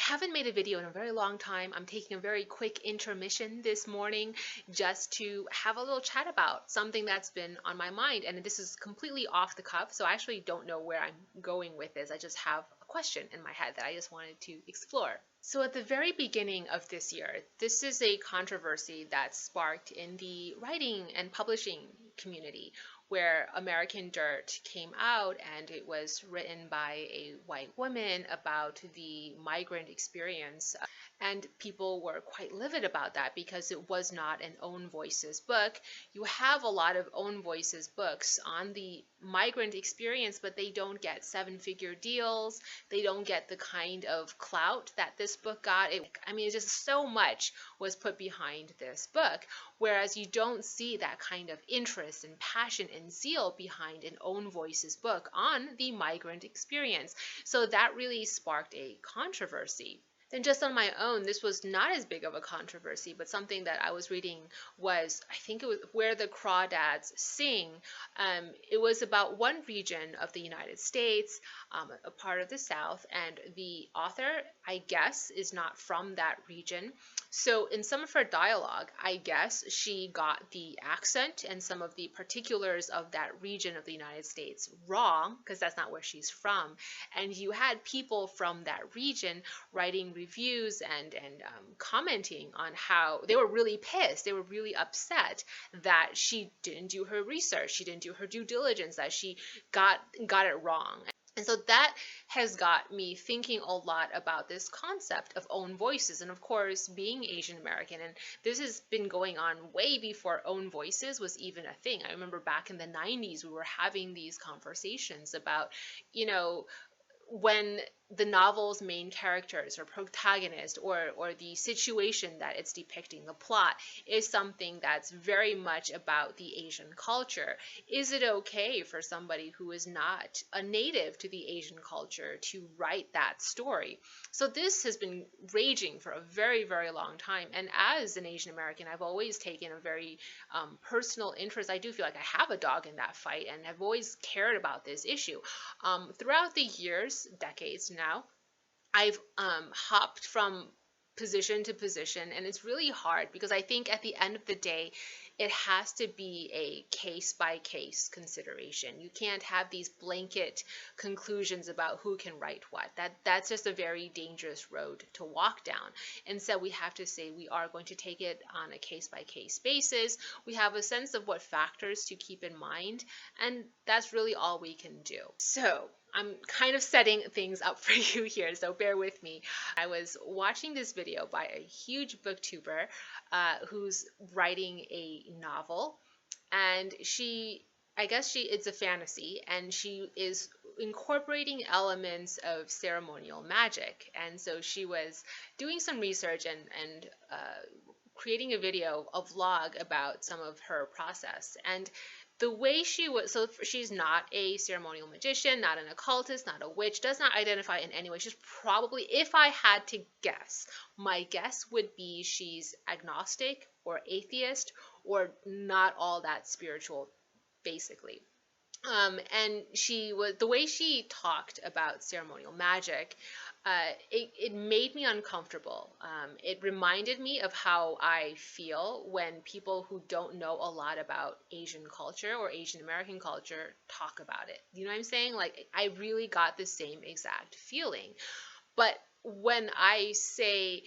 haven't made a video in a very long time. I'm taking a very quick intermission this morning just to have a little chat about something that's been on my mind. And this is completely off the cuff, so I actually don't know where I'm going with this. I just have a question in my head that I just wanted to explore. So at the very beginning of this year, this is a controversy that sparked in the writing and publishing community, where American Dirt came out, and it was written by a white woman about the migrant experience. And people were quite livid about that because it was not an Own Voices book. You have a lot of Own Voices books on the migrant experience, but they don't get seven-figure deals. They don't get the kind of clout that this book got. It's just so much was put behind this book, whereas you don't see that kind of interest and passion and zeal behind an Own Voices book on the migrant experience. So that really sparked a controversy. Then just on my own, this was not as big of a controversy, but something that I was reading was, I think it was Where the Crawdads Sing. It was about one region of the United States, a part of the South, and the author, I guess, is not from that region. So in some of her dialogue, I guess she got the accent and some of the particulars of that region of the United States wrong, because that's not where she's from. And you had people from that region writing reviews and commenting on how they were really pissed. They were really upset that she didn't do her research, she didn't do her due diligence, that she got it wrong. And so that has got me thinking a lot about this concept of Own Voices. And of course, being Asian American, and this has been going on way before Own Voices was even a thing. I remember back in the 90s, we were having these conversations about, when the novel's main characters or protagonist or the situation that it's depicting, the plot, is something that's very much about the Asian culture. Is it okay for somebody who is not a native to the Asian culture to write that story? So this has been raging for a very, very long time. And as an Asian American, I've always taken a very personal interest. I do feel like I have a dog in that fight, and I've always cared about this issue. Throughout the years, decades now, I've hopped from position to position, and it's really hard because I think at the end of the day, it has to be a case-by-case consideration. You can't have these blanket conclusions about who can write what. That's just a very dangerous road to walk down. And so we have to say we are going to take it on a case-by-case basis. We have a sense of what factors to keep in mind, and that's really all we can do. So I'm kind of setting things up for you here, so bear with me. I was watching this video by a huge booktuber who's writing a novel, and it's a fantasy, and she is incorporating elements of ceremonial magic. And so she was doing some research and creating a video, a vlog about some of her process. And the way she's not a ceremonial magician, not an occultist, not a witch, does not identify in any way. She's probably, if I had to guess, my guess would be she's agnostic or atheist or not all that spiritual, basically. And the way she talked about ceremonial magic, it made me uncomfortable. It reminded me of how I feel when people who don't know a lot about Asian culture or Asian American culture talk about it. You know what I'm saying? Like, I really got the same exact feeling. But when I say,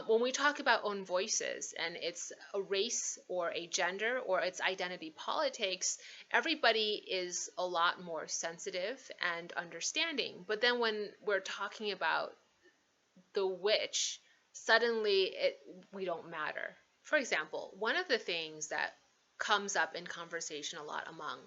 when we talk about Own Voices and it's a race or a gender or it's identity politics, everybody is a lot more sensitive and understanding. But then when we're talking about the witch, suddenly we don't matter. For example, one of the things that comes up in conversation a lot among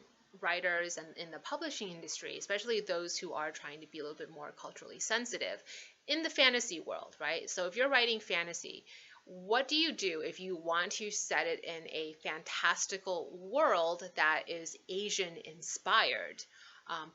writers and in the publishing industry, especially those who are trying to be a little bit more culturally sensitive, in the fantasy world, right? So if you're writing fantasy, what do you do if you want to set it in a fantastical world that is Asian inspired,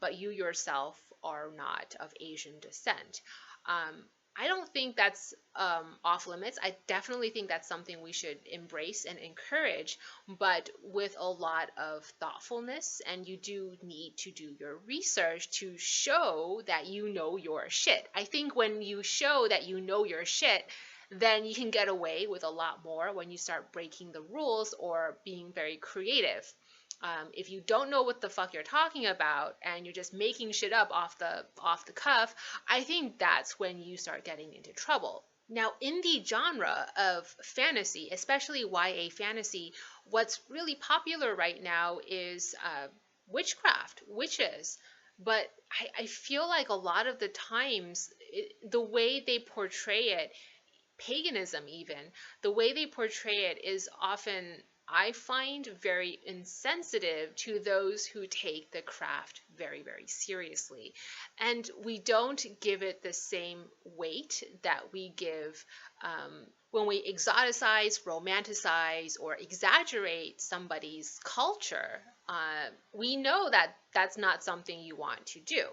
but you yourself are not of Asian descent? I don't think that's off limits. I definitely think that's something we should embrace and encourage, but with a lot of thoughtfulness. And you do need to do your research to show that you know your shit. I think when you show that you know your shit, then you can get away with a lot more when you start breaking the rules or being very creative. If you don't know what the fuck you're talking about and you're just making shit up off the cuff, I think that's when you start getting into trouble. Now, in the genre of fantasy, especially YA fantasy, what's really popular right now is witchcraft, witches. But I feel like a lot of the times, the way they portray it, paganism even, the way they portray it is often, I find, very insensitive to those who take the craft very, very seriously. And we don't give it the same weight that we give when we exoticize, romanticize, or exaggerate somebody's culture. We know that that's not something you want to do.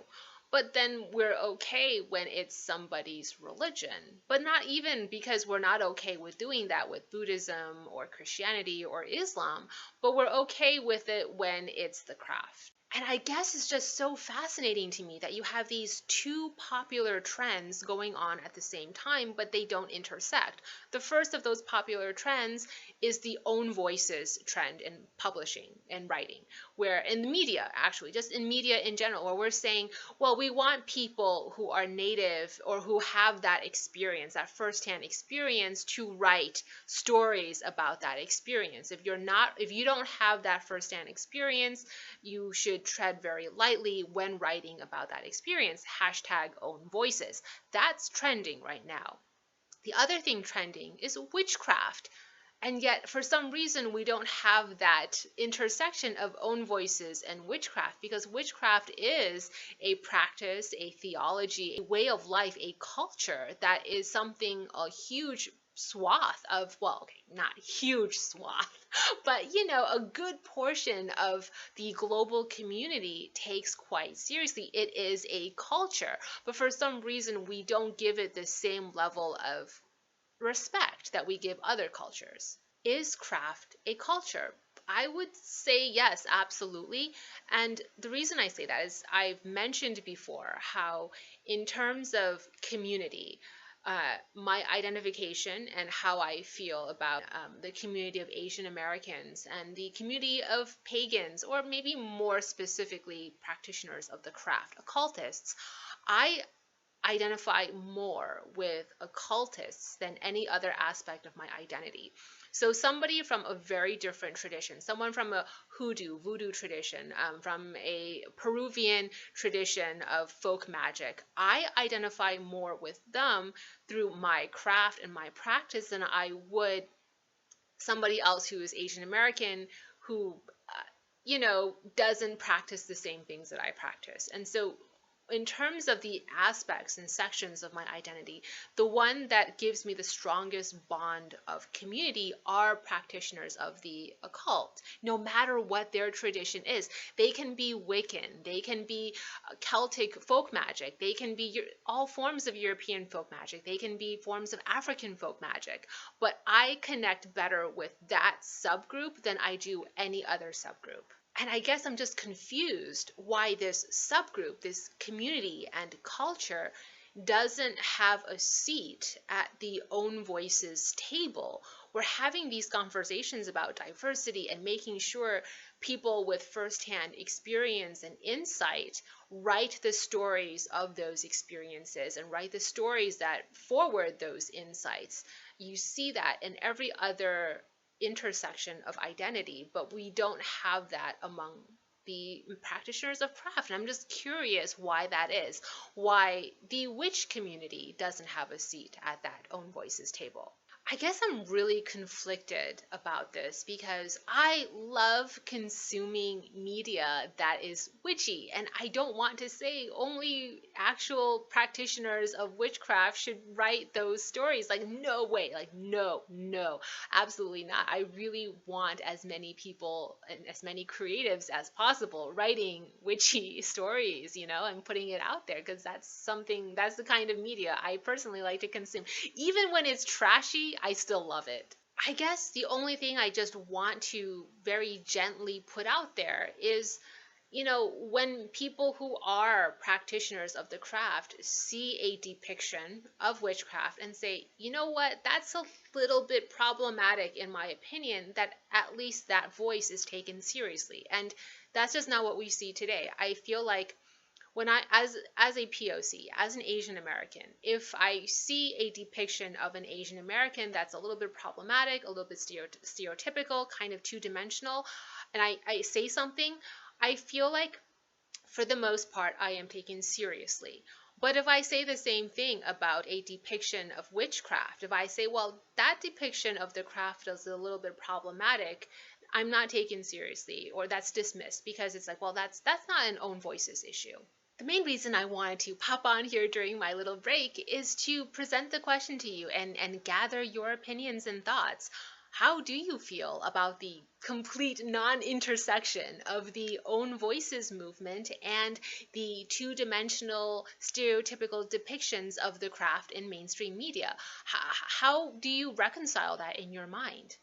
But then we're okay when it's somebody's religion. But not even because we're not okay with doing that with Buddhism or Christianity or Islam, but we're okay with it when it's the craft. And I guess it's just so fascinating to me that you have these two popular trends going on at the same time, but they don't intersect. The first of those popular trends is the own voices trend in publishing and writing, where in the media, actually, just in media in general, where we're saying, well, we want people who are native or who have that experience, that firsthand experience, to write stories about that experience. If you don't have that firsthand experience, you should tread very lightly when writing about that experience. Hashtag own voices. That's trending right now. The other thing trending is witchcraft. And yet, for some reason, we don't have that intersection of own voices and witchcraft, because witchcraft is a practice, a theology, a way of life, a culture that is something, a huge swath of, well, okay, not huge swath, but a good portion of the global community takes quite seriously. It is a culture, but for some reason we don't give it the same level of respect that we give other cultures. Is craft a culture? I would say yes, absolutely. And the reason I say that is I've mentioned before how, in terms of community, my identification and how I feel about the community of Asian Americans and the community of pagans, or maybe more specifically practitioners of the craft, occultists, I identify more with occultists than any other aspect of my identity. So somebody from a very different tradition, someone from a voodoo tradition, from a Peruvian tradition of folk magic, I identify more with them through my craft and my practice than I would somebody else who is Asian American who, doesn't practice the same things that I practice. And so in terms of the aspects and sections of my identity, the one that gives me the strongest bond of community are practitioners of the occult, no matter what their tradition is. They can be Wiccan, they can be Celtic folk magic, they can be all forms of European folk magic, they can be forms of African folk magic, but I connect better with that subgroup than I do any other subgroup. And I guess I'm just confused why this subgroup, this community and culture, doesn't have a seat at the own voices table. We're having these conversations about diversity and making sure people with firsthand experience and insight write the stories of those experiences and write the stories that forward those insights. You see that in every other intersection of identity, but we don't have that among the practitioners of craft. And I'm just curious why that is, why the witch community doesn't have a seat at that own voices table. I guess I'm really conflicted about this because I love consuming media that is witchy, and I don't want to say only actual practitioners of witchcraft should write those stories. Like, no way. Like, no, no, absolutely not. I really want as many people and as many creatives as possible writing witchy stories, and putting it out there because that's the kind of media I personally like to consume. Even when it's trashy, I still love it. I guess the only thing I just want to very gently put out there is, when people who are practitioners of the craft see a depiction of witchcraft and say, you know what, that's a little bit problematic in my opinion, that at least that voice is taken seriously. And that's just not what we see today. I feel like when I as a POC, as an Asian American, if I see a depiction of an Asian American that's a little bit problematic, a little bit stereotypical, kind of two-dimensional, and I say something, I feel like for the most part I am taken seriously. But if I say the same thing about a depiction of witchcraft, if I say, well, that depiction of the craft is a little bit problematic, I'm not taken seriously, or that's dismissed because it's like, well, that's not an own voices issue. The main reason I wanted to pop on here during my little break is to present the question to you and gather your opinions and thoughts. How do you feel about the complete non-intersection of the own voices movement and the two-dimensional stereotypical depictions of the craft in mainstream media? How do you reconcile that in your mind?